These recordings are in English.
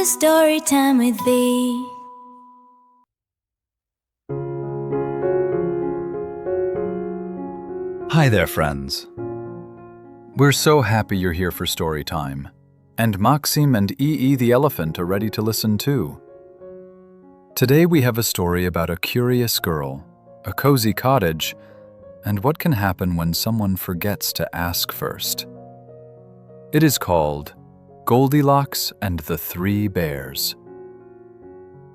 to story time with thee. Hi there, friends. We're so happy you're here for story time. And Maxim and EE the elephant are ready to listen too. Today we have a story about a curious girl, a cozy cottage, and what can happen when someone forgets to ask first. It is called Goldilocks and the Three Bears.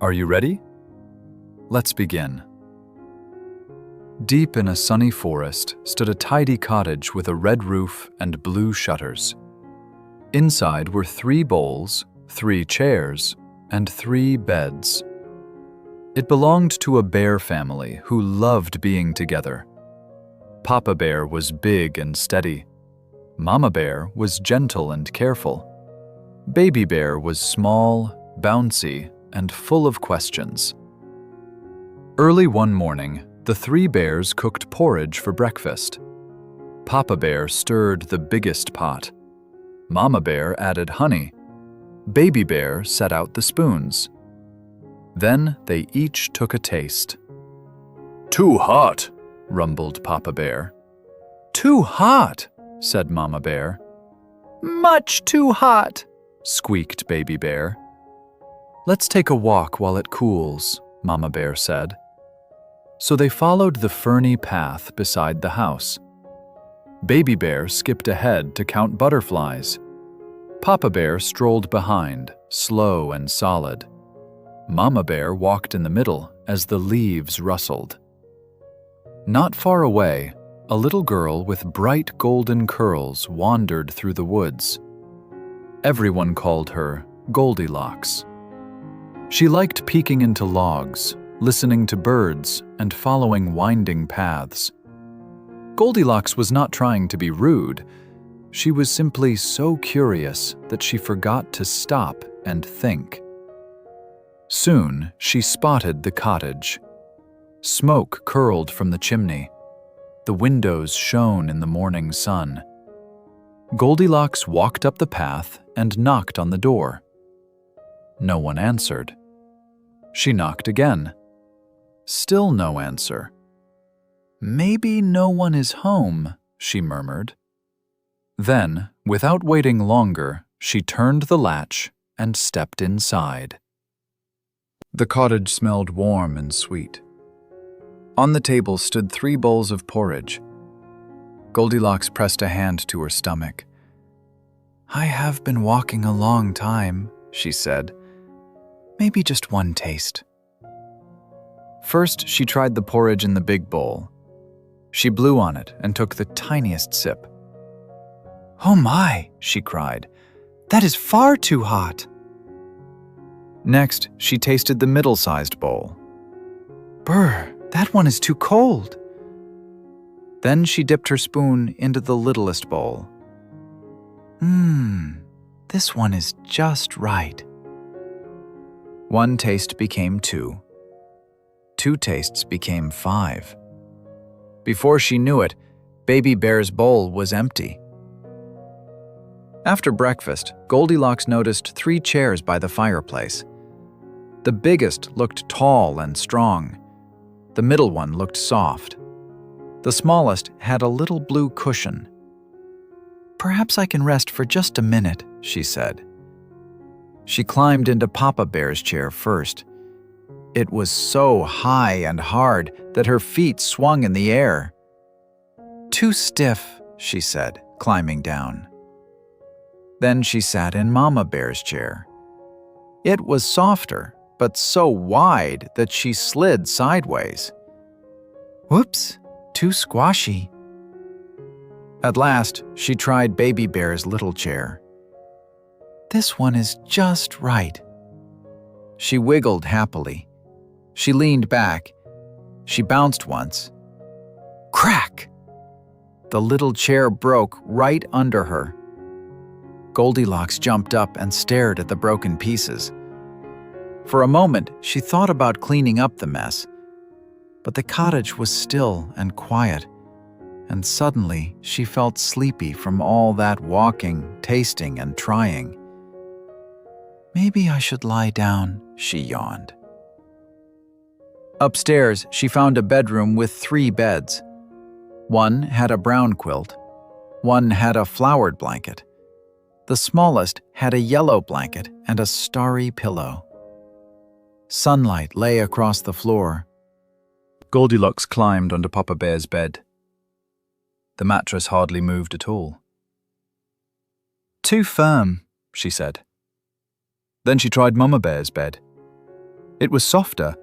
Are you ready? Let's begin. Deep in a sunny forest stood a tidy cottage with a red roof and blue shutters. Inside were 3 bowls, 3 chairs, and 3 beds. It belonged to a bear family who loved being together. Papa Bear was big and steady. Mama Bear was gentle and careful. Baby Bear was small, bouncy, and full of questions. Early one morning, the 3 bears cooked porridge for breakfast. Papa Bear stirred the biggest pot. Mama Bear added honey. Baby Bear set out the spoons. Then they each took a taste. "Too hot," rumbled Papa Bear. "Too hot," said Mama Bear. "Much too hot," squeaked Baby Bear. "Let's take a walk while it cools," Mama Bear said. So they followed the ferny path beside the house. Baby Bear skipped ahead to count butterflies. Papa Bear strolled behind, slow and solid. Mama Bear walked in the middle as the leaves rustled. Not far away, a little girl with bright golden curls wandered through the woods. Everyone called her Goldilocks. She liked peeking into logs, listening to birds, and following winding paths. Goldilocks was not trying to be rude. She was simply so curious that she forgot to stop and think. Soon, she spotted the cottage. Smoke curled from the chimney. The windows shone in the morning sun. Goldilocks walked up the path and knocked on the door. No one answered. She knocked again. Still no answer. "Maybe no one is home," she murmured. Then, without waiting longer, she turned the latch and stepped inside. The cottage smelled warm and sweet. On the table stood 3 bowls of porridge. Goldilocks pressed a hand to her stomach. "I have been walking a long time," she said. "Maybe just one taste." First, she tried the porridge in the big bowl. She blew on it and took the tiniest sip. "Oh my," she cried, "that is far too hot." Next, she tasted the middle-sized bowl. "Brr, that one is too cold." Then she dipped her spoon into the littlest bowl. This one is just right." One taste became 2. 2 tastes became 5. Before she knew it, Baby Bear's bowl was empty. After breakfast, Goldilocks noticed 3 chairs by the fireplace. The biggest looked tall and strong. The middle one looked soft. The smallest had a little blue cushion. "Perhaps I can rest for just a minute," she said. She climbed into Papa Bear's chair first. It was so high and hard that her feet swung in the air. "Too stiff," she said, climbing down. Then she sat in Mama Bear's chair. It was softer, but so wide that she slid sideways. "Whoops, too squashy." At last, she tried Baby Bear's little chair. "This one is just right." She wiggled happily. She leaned back. She bounced once. Crack! The little chair broke right under her. Goldilocks jumped up and stared at the broken pieces. For a moment, she thought about cleaning up the mess, but the cottage was still and quiet, and suddenly she felt sleepy from all that walking, tasting, and trying. Maybe I should lie down, she yawned. Upstairs, she found a bedroom with 3 beds. One had a brown quilt. One had a flowered blanket. The smallest had a yellow blanket and a starry pillow. Sunlight lay across the floor. Goldilocks climbed onto Papa Bear's bed. The mattress hardly moved at all. "Too firm," she said. Then she tried Mama Bear's bed. It was softer,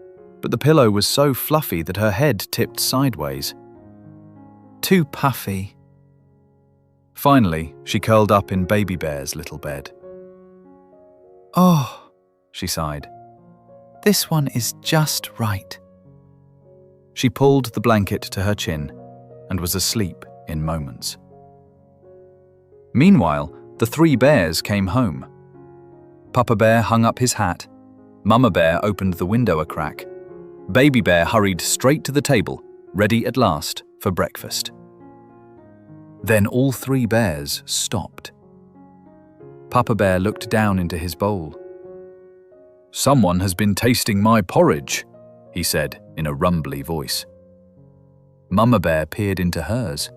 but the pillow was so fluffy that her head tipped sideways. "Too puffy." Finally, she curled up in Baby Bear's little bed. "Oh," she sighed. "This one is just right." She pulled the blanket to her chin and was asleep in moments. Meanwhile, the 3 bears came home. Papa Bear hung up his hat. Mama Bear opened the window a crack. Baby Bear hurried straight to the table, ready at last for breakfast. Then all 3 bears stopped. Papa Bear looked down into his bowl. "Someone has been tasting my porridge," he said in a rumbly voice. Mama Bear peered into hers.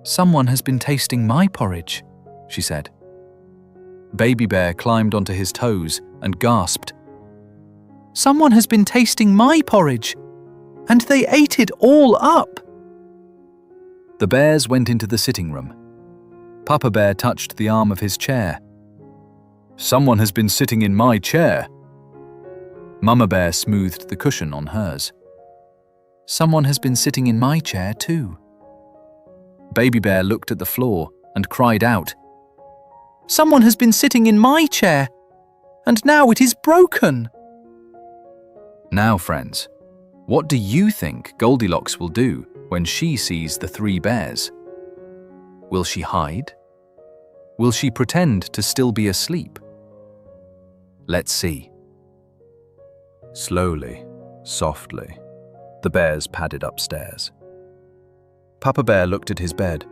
"Someone has been tasting my porridge," she said. Baby Bear climbed onto his toes and gasped. "Someone has been tasting my porridge, and they ate it all up." The bears went into the sitting room. Papa Bear touched the arm of his chair. "Someone has been sitting in my chair." Mama Bear smoothed the cushion on hers. "Someone has been sitting in my chair too." Baby Bear looked at the floor and cried out, "Someone has been sitting in my chair, and now it is broken." Now, friends, what do you think Goldilocks will do when she sees the 3 bears? Will she hide? Will she pretend to still be asleep? Let's see. Slowly, softly, the bears padded upstairs. Papa Bear looked at his bed.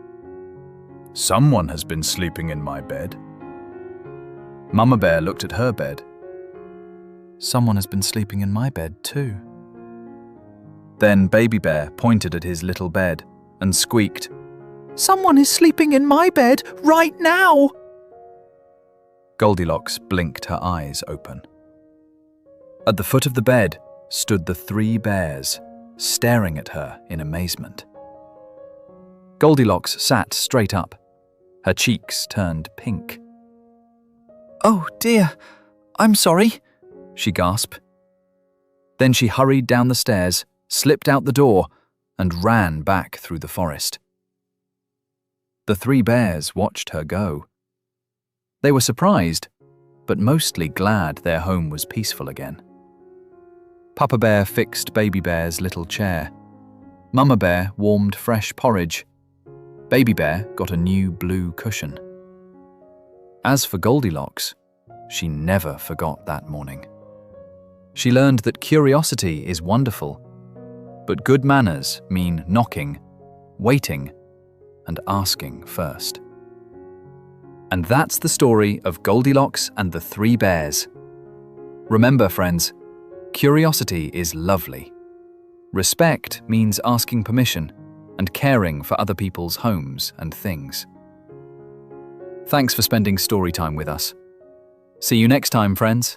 "Someone has been sleeping in my bed." Mama Bear looked at her bed. "Someone has been sleeping in my bed too." Then Baby Bear pointed at his little bed and squeaked, "Someone is sleeping in my bed right now!" Goldilocks blinked her eyes open. At the foot of the bed stood the 3 bears, staring at her in amazement. Goldilocks sat straight up. Her cheeks turned pink. "Oh dear, I'm sorry," she gasped. Then she hurried down the stairs, slipped out the door, and ran back through the forest. The 3 bears watched her go. They were surprised, but mostly glad their home was peaceful again. Papa Bear fixed Baby Bear's little chair. Mama Bear warmed fresh porridge. Baby Bear got a new blue cushion. As for Goldilocks, she never forgot that morning. She learned that curiosity is wonderful, but good manners mean knocking, waiting, and asking first. And that's the story of Goldilocks and the 3 bears. Remember, friends, curiosity is lovely. Respect means asking permission and caring for other people's homes and things. Thanks for spending story time with us. See you next time, friends.